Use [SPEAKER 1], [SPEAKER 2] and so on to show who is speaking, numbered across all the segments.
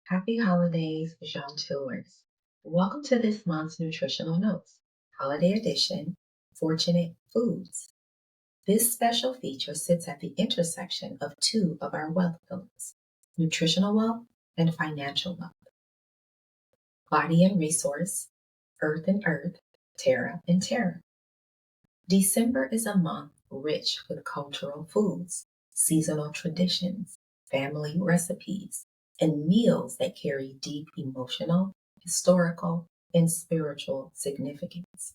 [SPEAKER 1] Happy holidays, Jaunteur. Welcome to this month's Nutritional Notes, Holiday Edition, Fortunate Foods. This special feature sits at the intersection of two of our wealth pillars, nutritional wealth and financial wealth. Body and resource, earth and earth, terra and terra. December is a month rich with cultural foods, seasonal traditions, family recipes, and meals that carry deep emotional, historical, and spiritual significance.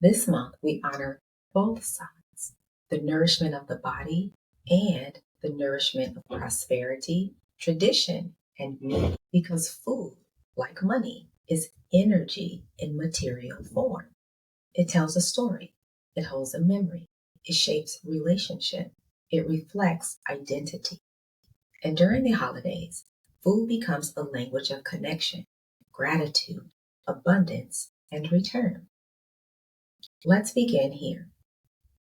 [SPEAKER 1] This month, we honor both sides, the nourishment of the body and the nourishment of prosperity, tradition, and meaning, because food, like money, is energy in material form. It tells a story, it holds a memory, it shapes relationship, it reflects identity. And during the holidays, food becomes a language of connection, gratitude, abundance, and return. Let's begin here.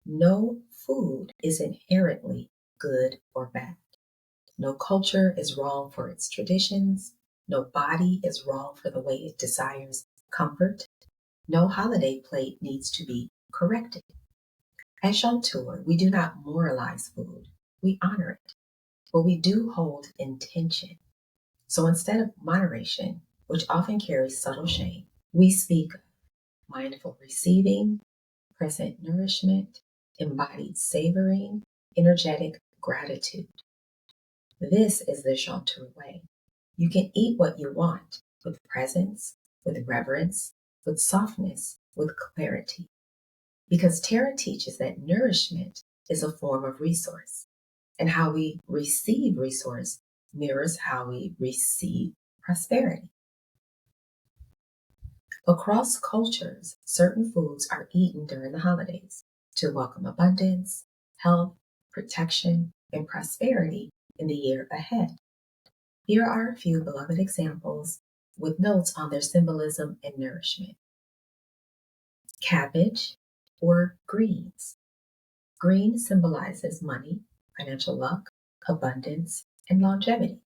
[SPEAKER 1] No food is inherently good or bad. No culture is wrong for its traditions. No body is wrong for the way it desires comfort. No holiday plate needs to be corrected. At Jaunteur, we do not moralize food. We honor it. But we do hold intention. So instead of moderation, which often carries subtle shame, we speak of mindful receiving, present nourishment, embodied savoring, energetic gratitude. This is the Jaunteur way. You can eat what you want with presence, with reverence, with softness, with clarity. Because Terra teaches that nourishment is a form of resource, and how we receive resource mirrors how we receive prosperity. Across cultures, certain foods are eaten during the holidays to welcome abundance, health, protection, and prosperity in the year ahead. Here are a few beloved examples with notes on their symbolism and nourishment. Cabbage or greens. Green symbolizes money, financial luck, abundance, and longevity.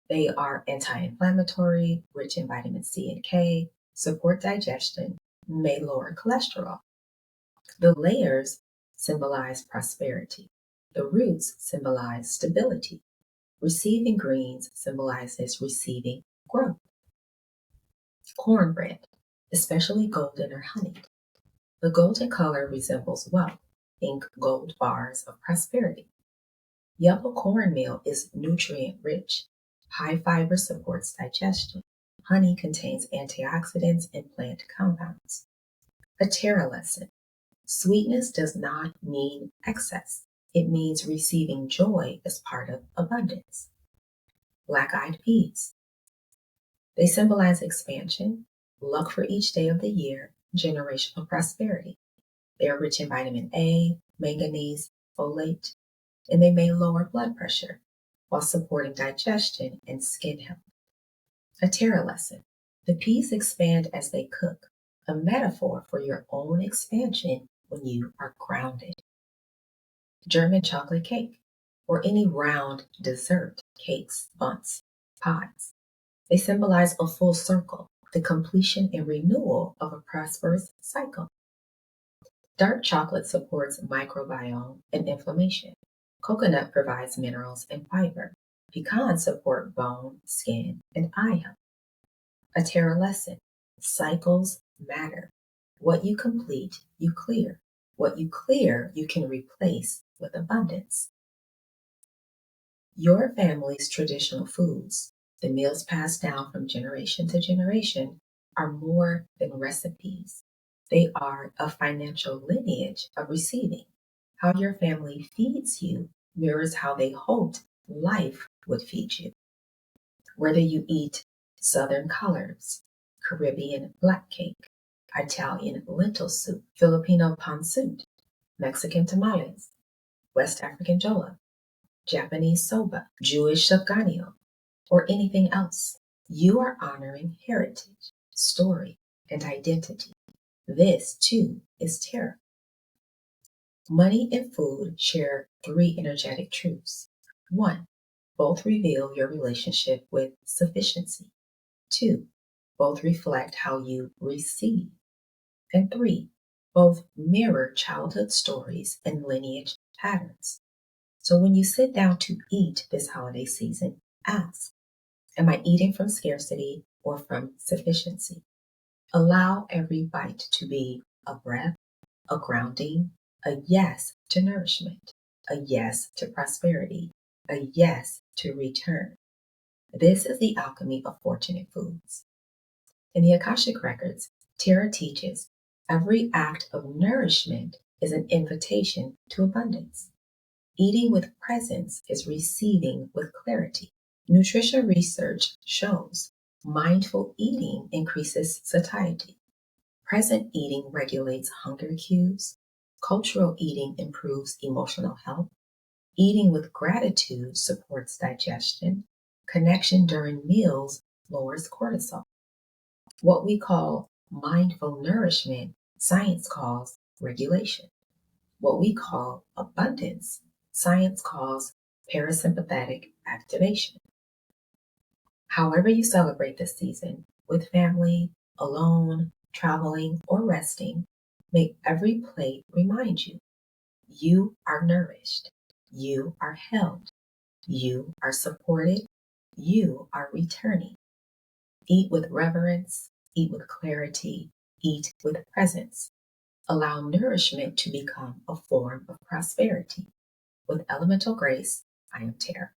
[SPEAKER 1] They are anti-inflammatory, rich in vitamin C and K, support digestion, may lower cholesterol. The layers symbolize prosperity. The roots symbolize stability. Receiving greens symbolizes receiving growth. Cornbread, especially golden or honeyed. The golden color resembles wealth, pink gold bars of prosperity. Yellow cornmeal is nutrient rich. High fiber supports digestion. Honey contains antioxidants and plant compounds. A Terra lesson. Sweetness does not mean excess. It means receiving joy as part of abundance. Black-eyed peas. They symbolize expansion, luck for each day of the year, generational prosperity. They are rich in vitamin A, manganese, folate, and they may lower blood pressure while supporting digestion and skin health. A Terra lesson. The peas expand as they cook, a metaphor for your own expansion when you are grounded. German chocolate cake, or any round dessert, cakes, buns, pies. They symbolize a full circle, the completion and renewal of a prosperous cycle. Dark chocolate supports microbiome and inflammation. Coconut provides minerals and fiber. Pecans support bone, skin, and eye health. A Terra lesson. Cycles matter. What you complete, you clear. What you clear, you can replace with abundance. Your family's traditional foods, the meals passed down from generation to generation, are more than recipes. They are a financial lineage of receiving. How your family feeds you mirrors how they hoped life would feed you. Whether you eat Southern collards, Caribbean black cake, Italian lentil soup, Filipino pancit, Mexican tamales, West African jollof, Japanese soba, Jewish sufganio, or anything else, you are honoring heritage, story, and identity. This, too, is Terra. Money and food share three energetic truths. 1. Both reveal your relationship with sufficiency. 2, both reflect how you receive. And 3, both mirror childhood stories and lineage patterns. So when you sit down to eat this holiday season, ask, am I eating from scarcity or from sufficiency? Allow every bite to be a breath, a grounding, a yes to nourishment, a yes to prosperity, a yes to return. This is the alchemy of fortunate foods. In the Akashic records, Terra teaches every act of nourishment is an invitation to abundance. Eating with presence is receiving with clarity. Nutrition research shows mindful eating increases satiety. Present eating regulates hunger cues. Cultural eating improves emotional health. Eating with gratitude supports digestion. Connection during meals lowers cortisol. What we call mindful nourishment, science calls regulation. What we call abundance, science calls parasympathetic activation. However you celebrate this season, with family, alone, traveling, or resting, make every plate remind you, you are nourished, you are held, you are supported, you are returning. Eat with reverence, eat with clarity, eat with presence. Allow nourishment to become a form of prosperity. With elemental grace, I am Terra.